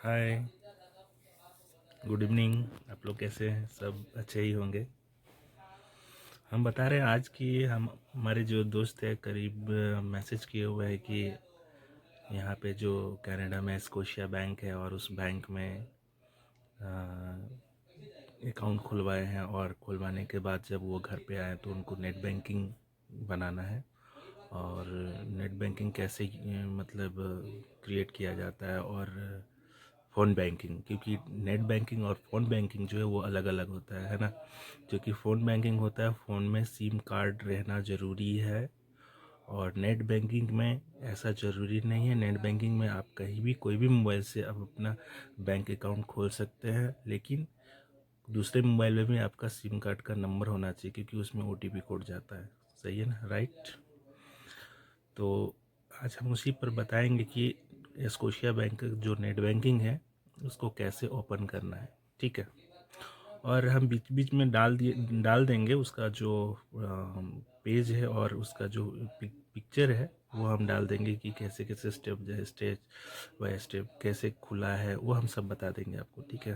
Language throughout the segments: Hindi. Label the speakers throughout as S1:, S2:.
S1: हाय, गुड इवनिंग। आप लोग कैसे हैं? सब अच्छे ही होंगे। हम बता रहे हैं आज की हम हमारे जो दोस्त है करीब मैसेज किए हुए है कि यहाँ पे जो कनाडा में स्कोशिया बैंक है और उस बैंक में अकाउंट खुलवाए हैं और खुलवाने के बाद जब वो घर पे आए तो उनको नेट बैंकिंग बनाना है। और नेट बैंकिंग कैसे मतलब क्रिएट किया जाता है और फ़ोन बैंकिंग, क्योंकि नेट बैंकिंग और फ़ोन बैंकिंग जो है वो अलग अलग होता है ना। जो कि फ़ोन बैंकिंग होता है, फ़ोन में सिम कार्ड रहना ज़रूरी है और नेट बैंकिंग में ऐसा ज़रूरी नहीं है। नेट बैंकिंग में आप कहीं भी कोई भी मोबाइल से आप अपना बैंक अकाउंट खोल सकते हैं, लेकिन दूसरे मोबाइल में भी आपका सिम कार्ड का नंबर होना चाहिए, क्योंकि उसमें ओटीपी कोड जाता है। सही है ना, राइट? तो आज हम उसी पर बताएंगे कि स्कोशिया बैंक जो नेट बैंकिंग है उसको कैसे ओपन करना है। ठीक है, और हम बीच बीच में डाल देंगे उसका जो पेज है और उसका जो पिक्चर है वो हम डाल देंगे कि कैसे कैसे स्टेज बाय स्टेप कैसे खुला है, वो हम सब बता देंगे आपको। ठीक है,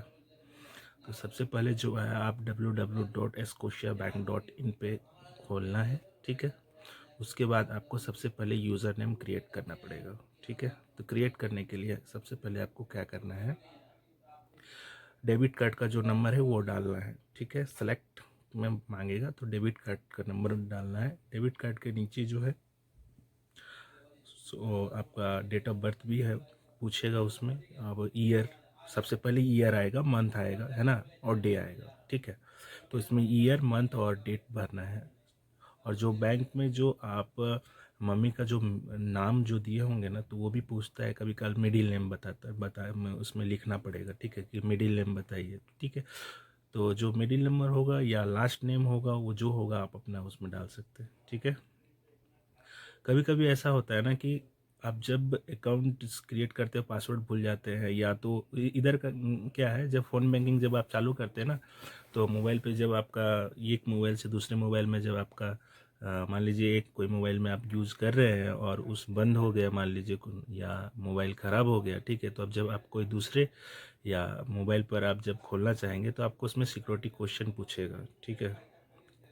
S1: तो सबसे पहले जो है आप www.scotiabank.in पे खोलना है। ठीक है, उसके बाद आपको सबसे पहले यूज़र नेम क्रिएट करना पड़ेगा। ठीक है, तो क्रिएट करने के लिए सबसे पहले आपको क्या करना है, डेबिट कार्ड का जो नंबर है वो डालना है। ठीक है, सेलेक्ट में मांगेगा तो डेबिट कार्ड का नंबर डालना है। डेबिट कार्ड के नीचे जो है आपका डेट ऑफ बर्थ भी है पूछेगा उसमें। अब ईयर, सबसे पहले ईयर आएगा, मंथ आएगा, है ना, और डे आएगा। ठीक है, तो इसमें ईयर, मंथ और डेट भरना है। और जो बैंक में जो आप मम्मी का जो नाम जो दिए होंगे ना, तो वो भी पूछता है कभी कल, मिडिल नेम बताए उसमें लिखना पड़ेगा। ठीक है, कि मिडिल नेम बताइए। ठीक है, तो जो मिडिल नंबर होगा या लास्ट नेम होगा वो जो होगा आप अपना उसमें डाल सकते हैं। ठीक है, कभी कभी ऐसा होता है ना कि आप जब अकाउंट क्रिएट करते हो पासवर्ड भूल जाते हैं, या तो इधर का क्या है, जब फ़ोन बैंकिंग जब आप चालू करते हैं ना, तो मोबाइल पे जब आपका एक मोबाइल से दूसरे मोबाइल में जब आपका मान लीजिए एक कोई मोबाइल में आप यूज़ कर रहे हैं और उस बंद हो गया मान लीजिए, या मोबाइल ख़राब हो गया। ठीक है, तो अब जब आप कोई दूसरे या मोबाइल पर आप जब खोलना चाहेंगे तो आपको उसमें सिक्योरिटी क्वेश्चन पूछेगा। ठीक है,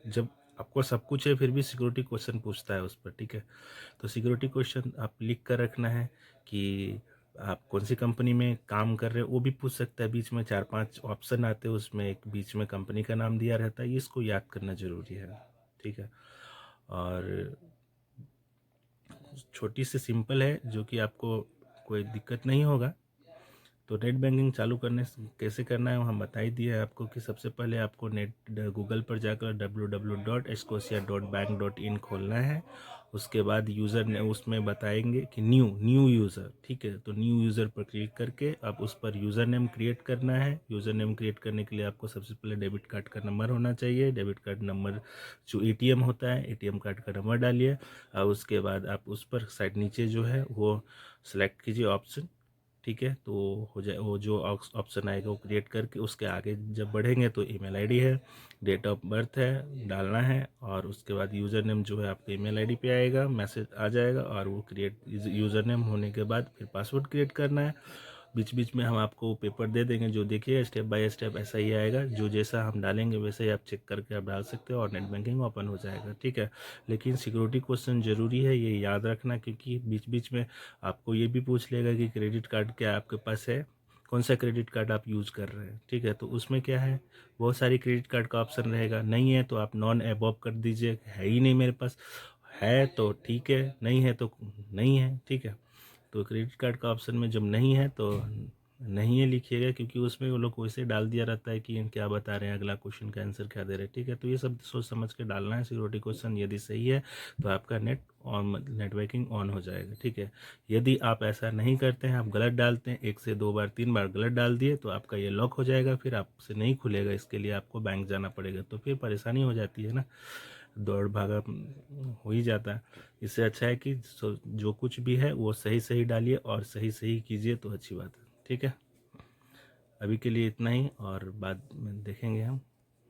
S1: जब आपको सब कुछ है फिर भी सिक्योरिटी क्वेश्चन पूछता है उस पर। ठीक है, तो सिक्योरिटी क्वेश्चन आप लिख कर रखना है कि आप कौन सी कंपनी में काम कर रहे हो, वो भी पूछ सकता है। बीच में 4-5 ऑप्शन आते हैं, उसमें एक बीच में कंपनी का नाम दिया रहता है, ये इसको याद करना ज़रूरी है। ठीक है, और छोटी सी सिंपल है जो कि आपको कोई दिक्कत नहीं होगा। तो नेट बैंकिंग चालू करने से कैसे करना है वो हम बता ही दिया है आपको कि सबसे पहले आपको गूगल पर जाकर www.scotia.bank.in खोलना है। उसके बाद यूज़र ने उसमें बताएंगे कि न्यू यूज़र। ठीक है, तो न्यू यूज़र पर क्लिक करके आप उस पर यूज़र नेम क्रिएट करना है। यूज़र नेम क्रिएट करने के लिए आपको सबसे पहले डेबिट कार्ड का नंबर होना चाहिए। डेबिट कार्ड नंबर जो एटीएम होता है, एटीएम कार्ड का नंबर डालिए। और उसके बाद आप उस पर साइड नीचे जो है वो सेलेक्ट कीजिए ऑप्शन। ठीक है, तो हो जाए वो जो ऑप्शन आएगा वो क्रिएट करके उसके आगे जब बढ़ेंगे तो ईमेल आईडी है, डेट ऑफ बर्थ है डालना है, और उसके बाद यूज़र नेम जो है आपके ईमेल आईडी पे आएगा, मैसेज आ जाएगा, और वो क्रिएट यूज़र नेम होने के बाद फिर पासवर्ड क्रिएट करना है। बीच बीच में हम आपको पेपर दे देंगे, जो देखिए स्टेप बाय स्टेप ऐसा ही आएगा, जो जैसा हम डालेंगे वैसे ही आप चेक करके आप डाल सकते हो और नेट बैंकिंग ओपन हो जाएगा। ठीक है, लेकिन सिक्योरिटी क्वेश्चन ज़रूरी है, ये याद रखना, क्योंकि बीच बीच में आपको ये भी पूछ लेगा कि क्रेडिट कार्ड क्या आपके पास है, कौन सा क्रेडिट कार्ड आप यूज़ कर रहे हैं। ठीक है, तो उसमें क्या है, बहुत सारी क्रेडिट कार्ड का ऑप्शन रहेगा। नहीं है तो आप नॉन अबॉव कर दीजिए, है ही नहीं मेरे पास, है तो ठीक है, नहीं है तो नहीं है। ठीक है, तो क्रेडिट कार्ड का ऑप्शन में जब नहीं है तो नहीं है लिखिएगा, क्योंकि उसमें वो लोग वैसे डाल दिया रहता है कि क्या बता रहे हैं, अगला क्वेश्चन का आंसर क्या दे रहे हैं। ठीक है, तो ये सब सोच समझ के डालना है सिक्योरिटी क्वेश्चन। यदि सही है तो आपका नेट बैंकिंग ऑन हो जाएगा। ठीक है, यदि आप ऐसा नहीं करते हैं, आप गलत डालते हैं, 1 से 2 बार 3 बार गलत डाल दिए, तो आपका ये लॉक हो जाएगा, फिर आपसे नहीं खुलेगा। इसके लिए आपको बैंक जाना पड़ेगा, तो फिर परेशानी हो जाती है ना, दौड़ भागा हो ही जाता है। इससे अच्छा है कि जो कुछ भी है वो सही सही डालिए और सही सही कीजिए, तो अच्छी बात है। ठीक है, अभी के लिए इतना ही और बाद में देखेंगे हम।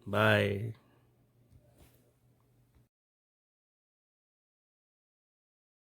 S1: बाय।